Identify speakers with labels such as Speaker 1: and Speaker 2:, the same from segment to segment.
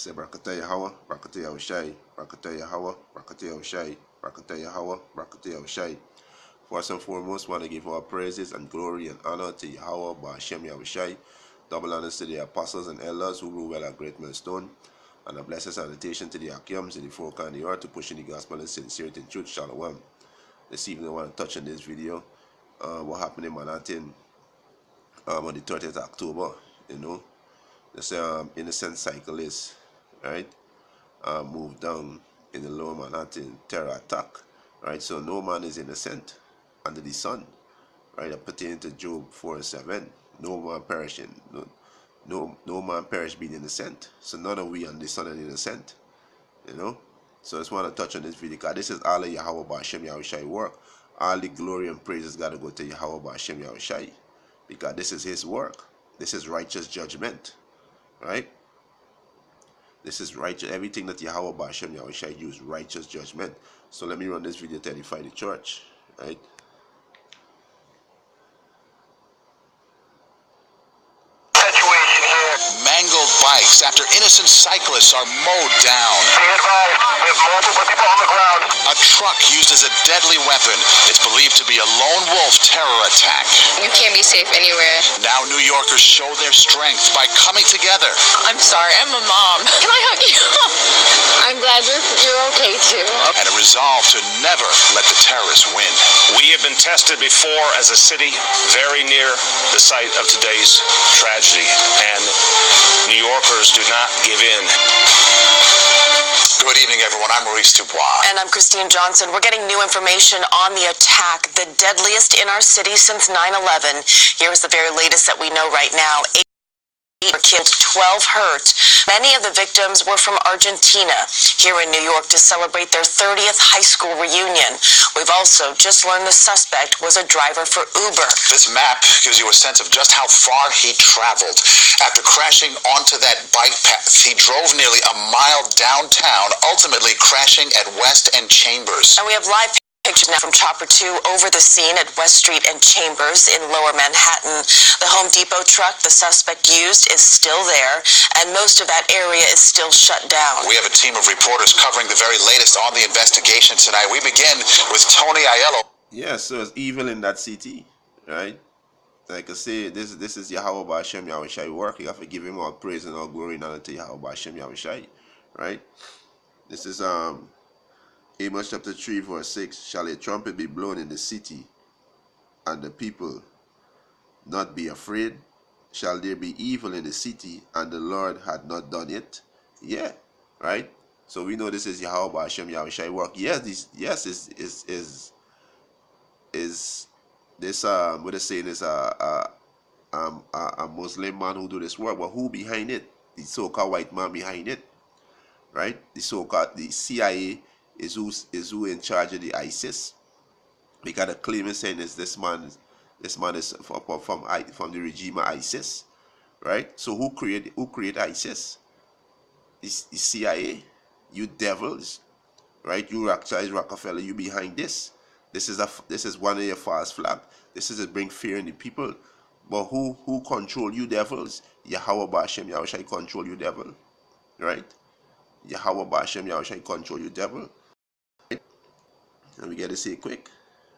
Speaker 1: Say Brakata Yahweh, Brakata Yahushai, Brakata Yahweh, Brakata Yahushai, Brakata Yahweh, Brakata Yahushai. First and foremost, want to give our praises and glory and honor to Yahweh, Ba'ashem Yahushai. Double honors to the apostles and elders who rule well at Great Millstone. And a blessed salutation to the Akiams in the folk and the earth to pushing the gospel in sincerity and truth. Shalom. This evening I want to touch on this video. What happened in Manhattan on the 30th of October, you know. This innocent cyclist, right, moved down in the lower Manhattan terror attack, right? So no man is innocent under the sun, right? Pertaining to Job 4:7, no man perishing, no man perish being innocent. So none of we under the sun are innocent, you know. So I just want to touch on this video because this is all of Yahweh Ba'ashem Yahushai work. All the glory and praises got to go to Yahweh Ba'ashem Yahushai because this is his work. This is righteous judgment, right? This is righteous. Everything that Yahweh Ba'ashem Yahushai use righteous judgment. So let me run this video to edify the church, right?
Speaker 2: Mangled bikes after innocent cyclists are mowed down.
Speaker 3: Be advised, we have multiple people on the ground.
Speaker 2: A truck used as a deadly weapon. It's believed to be a lone wolf terror attack.
Speaker 4: You can't be safe anywhere.
Speaker 2: Now New Yorkers show their strength by coming together.
Speaker 4: I'm sorry, I'm a mom. Can I hug you? I'm glad you're okay too.
Speaker 2: And a resolve to never let the terrorists win.
Speaker 5: We have been tested before as a city very near the site of today's tragedy, and New Yorkers do not give in.
Speaker 2: Good evening, everyone. I'm Maurice Dubois.
Speaker 6: And I'm Christine Johnson. We're getting new information on the attack, the deadliest in our city since 9/11. Here's the very latest that we know right now. 8 were killed, 12 hurt. Many of the victims were from Argentina, here in New York to celebrate their 30th high school reunion. We've also just learned the suspect was a driver for Uber.
Speaker 2: This map gives you a sense of just how far he traveled. After crashing onto that bike path, he drove nearly a mile downtown, ultimately crashing at West and Chambers.
Speaker 6: And we have live pictures now from Chopper 2 over the scene at West Street and Chambers in Lower Manhattan. The Home Depot truck the suspect used is still there, and most of that area is still shut down.
Speaker 2: We have a team of reporters covering the very latest on the investigation tonight. We begin with Tony Aiello.
Speaker 1: Yeah, so it's evil in that city, right? Like I say, this is Yahweh Ba'ashem Yahushai work. You have to give him all praise and all glory and honor to Yahweh Ba'ashem Yahushai, right? This is Amos chapter 3 verse 6. Shall a trumpet be blown in the city, and the people not be afraid? Shall there be evil in the city, and the Lord had not done it? Yeah, right? So we know this is Yahweh Ba'ashem Yahushai work. Yes, this what they saying is a Muslim man who do this work, but who behind it? The so-called white man behind it, right? The so-called the CIA is who in charge of the ISIS. Because the claim is saying is this man is from the regime of ISIS, right? So who create ISIS? It's the CIA. You devils, right? You Rockefeller, you behind this. This is one of your false flag. This is to bring fear in the people. But who control you devils? Yahweh Ba'ashem Yahushai control you devil, right? Yahweh Ba'ashem Yahushai control you devil. Right? And we get to say quick,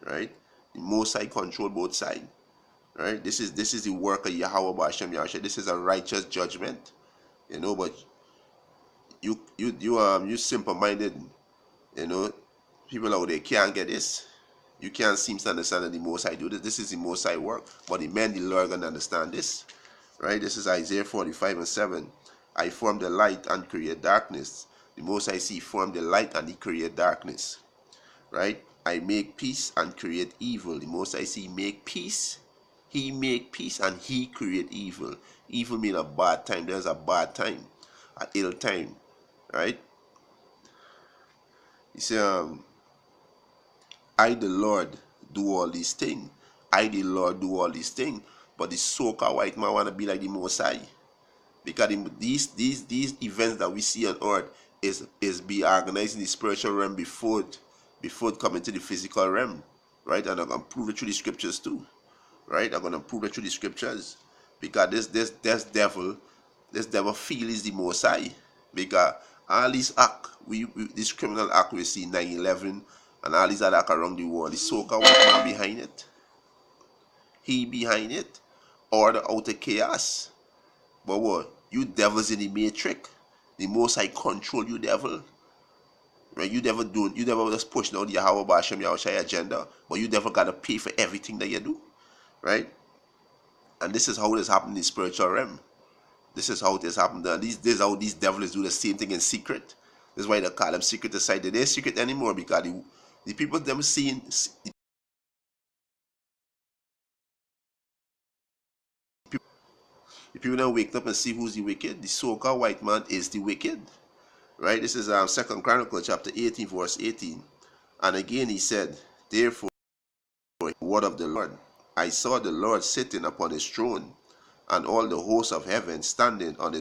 Speaker 1: right? The Most High control both sides, right? This is the work of Yahweh Ba'ashem Yahushai. This is a righteous judgment, you know. But you simple-minded, you know, people out there can't get this. You can't seem to understand that the Most High do this. This is the Most High work. But the men, the Lord, gonna understand this, right? This is Isaiah 45:7. I form the light and create darkness. The Most High see form the light and he create darkness, right? I make peace and create evil. The Most High see make peace. He make peace and he create evil. Evil mean a bad time. There's a bad time, an ill time, right? You say, I the Lord do all these things. I the Lord do all these things. But the so-called white man wanna be like the Most High. Because these events that we see on earth is be organized in the spiritual realm before coming to the physical realm, right? And I'm gonna prove it through the scriptures too, right? I'm gonna prove it through the scriptures because this devil feel is the Most High, Because all these act, this criminal act we see 9/11 and all these other act around the world, the so-called white man behind it. He behind it, or the outer chaos. But what? You devils in the matrix. The most I control you devil. Right? You never just push out the Yahweh Bashem Yahushai agenda, but you never gotta pay for everything that you do. Right? And this is how this happened in the spiritual realm. This is how this happened. This is how these devils do the same thing in secret. This is why they call them secret society. They're secret anymore because the people them seeing the people that wake up and see who's the wicked. The so-called white man is the wicked. Right? This is 2 Chronicles chapter 18, verse 18. And again he said, therefore, the word of the Lord, I saw the Lord sitting upon his throne, and all the hosts of heaven standing on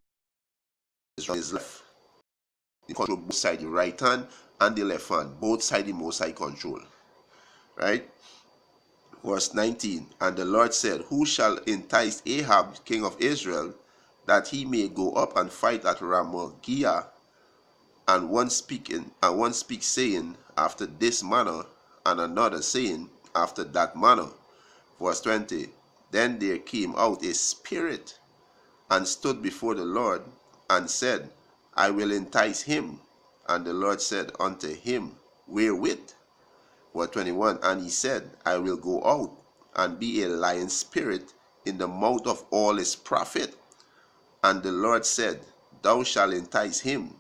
Speaker 1: his left. He control both sides, the right hand and the left hand. Both sides the Most High control. Right? Verse 19. And the Lord said, who shall entice Ahab, king of Israel, that he may go up and fight at Ramoth-Gilead? And one speaks saying, after this manner, and another saying, after that manner. Verse 20. Then there came out a spirit, and stood before the Lord, and said, I will entice him. And the Lord said unto him, wherewith? Verse 21. And he said, I will go out, and be a lion spirit in the mouth of all his prophets. And the Lord said, thou shalt entice him,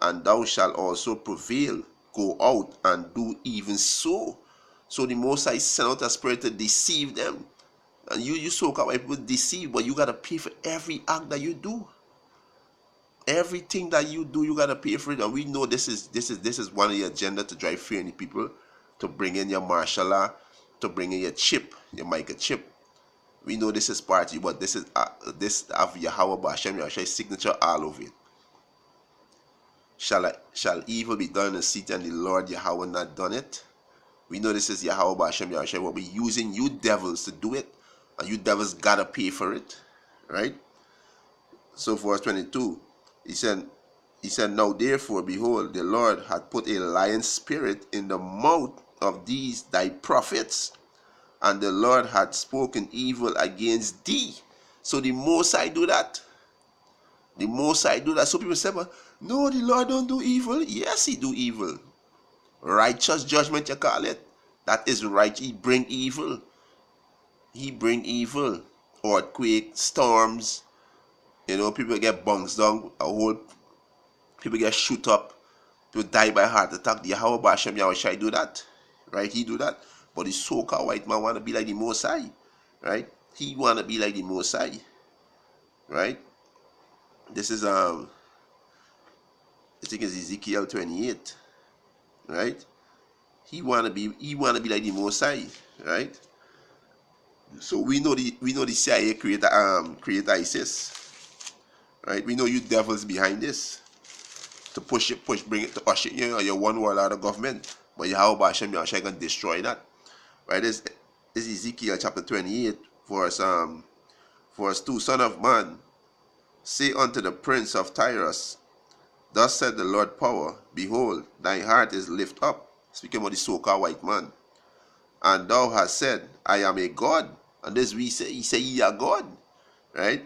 Speaker 1: and thou shalt also prevail. Go out and do even so. So the Most High sent out a spirit to deceive them. And you so-called people deceive, but you gotta pay for every act that you do. Everything that you do, you gotta pay for it. And we know this is one of the agenda to drive fear in the people, to bring in your martial law, to bring in your chip, your microchip. We know this is part of it, but this is of Yahweh Bashem Yahushai signature all over it. Shall evil be done in the city, and the Lord Yahweh not done it? We know this is Yahweh Bashem Yahushai, what we're using you devils to do it, and you devils gotta pay for it, right? So verse 22, he said, now therefore, behold, the Lord hath put a lion spirit in the mouth of these thy prophets, and the Lord hath spoken evil against thee. So the Most High do that. The Most High do that. So people say, no, the Lord don't do evil. Yes, he do evil. Righteous judgment, you call it. That is right. He bring evil. He bring evil. Earthquake, storms. People get bounced down. People get shoot up. People die by heart attack. The Yahweh Bashem Yahushai do that. Right? He do that. But the so-called white man want to be like the Most High. Right? He want to be like the Most High. Right? This is I think it's Ezekiel 28. Right? He wanna be like the Most High, right? So we know the CIA create ISIS, right? We know you devils behind this to bring it to usher your one world out of government, but Yahweh Bashem Yahushai gonna destroy that, right? This is Ezekiel chapter 28, verse 2. Son of man, say unto the prince of Tyrus, thus said the Lord power, behold, thy heart is lift up. Speaking about the so-called white man. And thou hast said, I am a God. And this he say, ye are God. Right?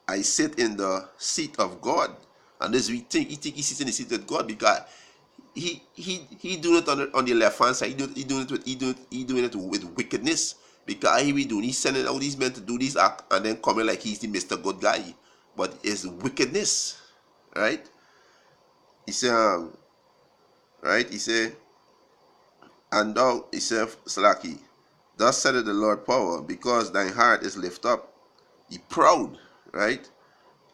Speaker 1: I sit in the seat of God. And this he think he sits in the seat of God because he doing it on the left hand side. He doing it with wickedness. Because he's sending out these men to do this act and then coming like he's the Mr. Good guy. But it's wickedness. Right? He said, right? He said, and thou, he said, Salaki, thus said the Lord power, because thine heart is lift up, ye proud, right?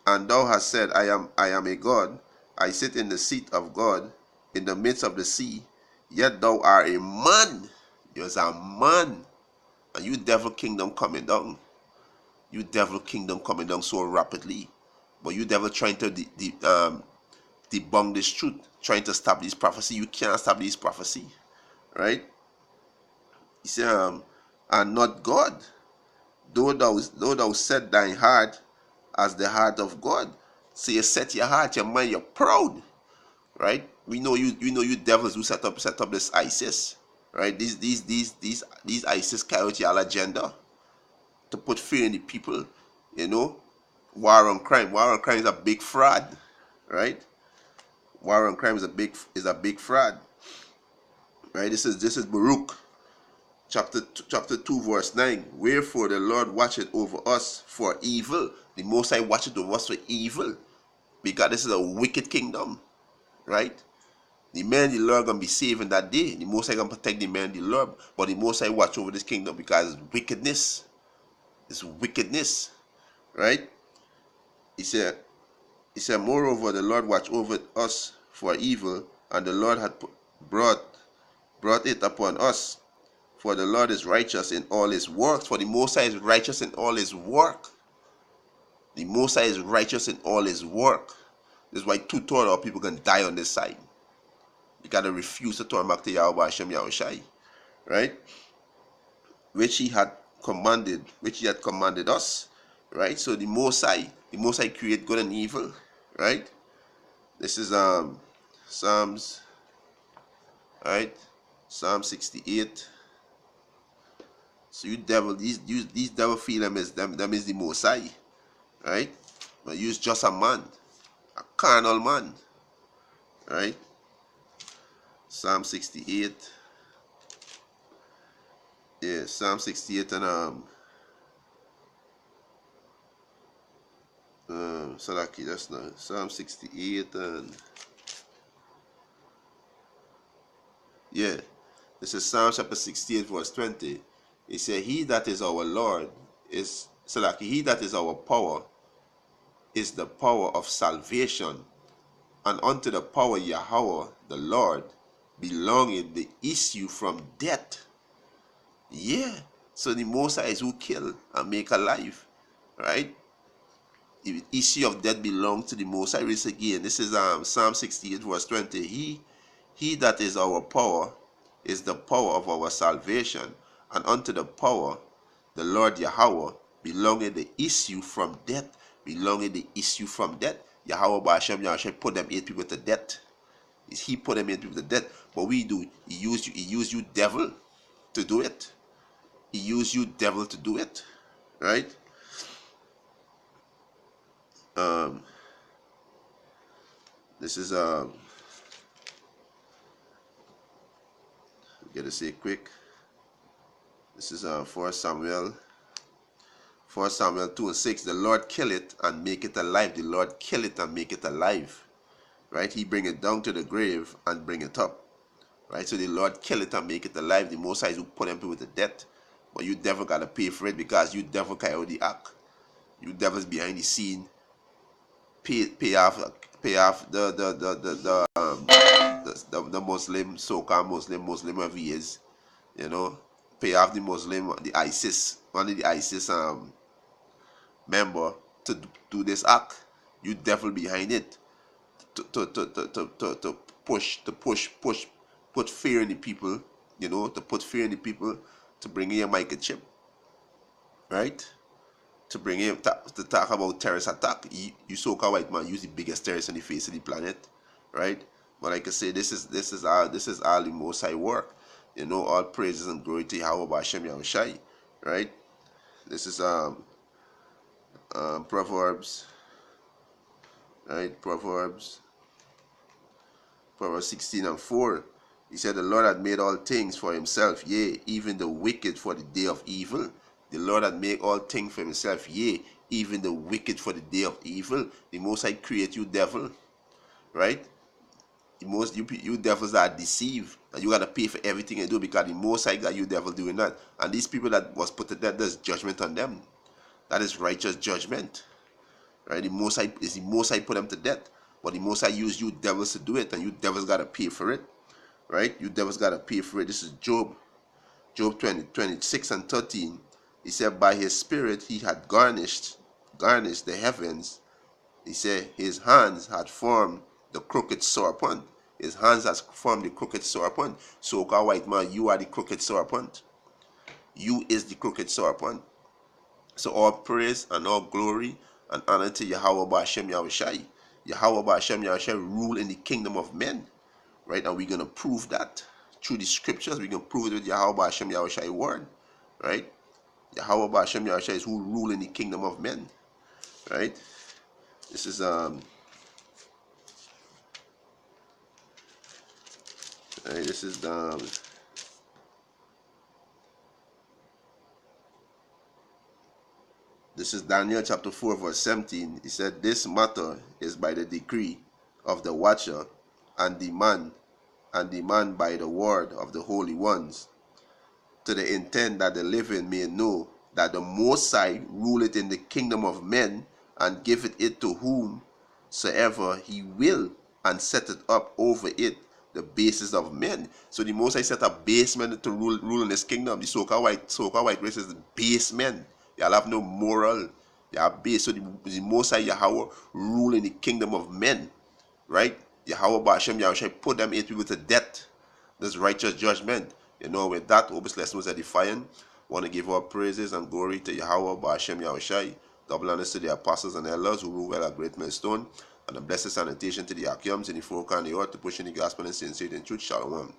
Speaker 1: And thou hast said, I am a God, I sit in the seat of God, in the midst of the sea, yet thou art a man. You're a man. And you devil kingdom coming down. You devil kingdom coming down so rapidly. But you devil trying to debunk this truth, trying to stop this prophecy. You can't stop this prophecy, right? He said, and not God, though thou set thine heart as the heart of God. So you set your heart, your mind, you're proud, right? We know you devils who set up this ISIS, right? These ISIS carry out your agenda to put fear in the people, you know. War on crime is a big fraud, right? War on crime is a big fraud, right? This is Baruch chapter 2 verse 9. Wherefore the Lord watcheth over us for evil. The Most High watcheth over us for evil, because this is a wicked kingdom, right? The man the Lord gonna be saving that day. The Most High gonna protect the man the Lord, but the Most High watch over this kingdom because it's wickedness. It's wickedness, right? He said, moreover, the Lord watch over us for evil, and the Lord had brought it upon us. For the Lord is righteous in all his works. For the Most High is righteous in all his work. The Most High is righteous in all his work. This is why 2/3 of people can die on this side. You gotta refuse to turn back to Yahweh Hashem Yahushai, right? Which he had commanded us, right? So the Most High create good and evil, right? This is Psalms, right? Psalm 68. So you devil, these devil feel them is the Most High, right? But you's just a man, a carnal man, right? Psalm 68. Yeah, Psalm 68 and Salaki, that's not Psalm 68 and yeah, this is Psalm chapter 68 verse 20. It said, he that is our Lord is Salaki, he that is our power is the power of salvation, and unto the power Yahweh the Lord belongeth the issue from death. Yeah, so the Most High is who kill and make alive, right? The issue of death belongs to the Most High. Read again. This is Psalm 68 verse 20. He that is our power is the power of our salvation, and unto the power the Lord Yahweh belongeth the issue from death. Belongeth the issue from death. Yahweh by Hashem Yahushua put them 8 people to death. He put them 8 people to death. But we do, he used you devil to do it. He used you devil to do it, right? This is gotta say it quick. This is 4 Samuel 2 and 6. The Lord kill it and make it alive. The Lord kill it and make it alive, right? He bring it down to the grave and bring it up, right? So the Lord kill it and make it alive. The Most High is who put them people to death, but you devil gotta pay for it, because you devil carry out the act. You devils behind the scene pay off the Muslim, so-called Muslim whoever he is, you know, pay off the Muslim, the ISIS, one of the ISIS member to do this act. You devil behind it to put fear in the people, you know, to put fear in the people, to bring in a microchip, right? To bring him to talk about terrorist attack. You so-called white man use the biggest terrorist on the face of the planet, right? But like I say, this is all the Most High work, you know. All praises and glory to Yahweh Hashem Yahushai, right? This is Proverbs, right? Proverbs 16 and 4. He said, the Lord had made all things for himself, yea, even the wicked for the day of evil. The Lord had made all things for himself, yea, even the wicked for the day of evil. The Most High create you devil, right? You devils that are deceived, and you gotta pay for everything you do, because the Most High got you devil doing that. And these people that was put to death, there's judgment on them. That is righteous judgment, right? The Most High put them to death, but the Most High used you devils to do it, and you devils gotta pay for it, right? You devils gotta pay for it. This is Job 26 and 13. He said, by his spirit he had garnished the heavens. He said, his hands had formed the crooked serpent. His hands has formed the crooked serpent. So, God, white man, you are the crooked serpent. You is the crooked serpent. So all praise and all glory and honor to Yahweh Ba'Shem Yahushai. Yahweh Ba'Shem Yahushai rule in the kingdom of men, right? And we're going to prove that through the scriptures. We're going to prove it with Yahweh Ba'Shem Yahushai word, right? Yahweh Ba'Shem Yahushai is who rule in the kingdom of men, right? This is right, this is Daniel chapter 4 verse 17. He said, "This matter is by the decree of the watcher and the man by the word of the holy ones, to the intent that the living may know that the Most High ruleth in the kingdom of men, and giveth it to whomsoever he will, and setteth up over it the basis of men." So the Most High set up base men to rule in his kingdom. The so-called white race is base men. Y'all have no moral. Y'all base. So the Most High Yahweh rule in the kingdom of men, right? Yahweh Ba'Shem Yahushai put them 8 people to death. This righteous judgment. With that, hope this lesson was edifying. Want to give our praises and glory to Yahweh Ba'Shem Yahushai. Double honors to the apostles and elders who rule well at Great Millstone. And a blessed sanitation to the Akiams in the four corners of the earth to push in the gospel and sincerity and truth. Shalom.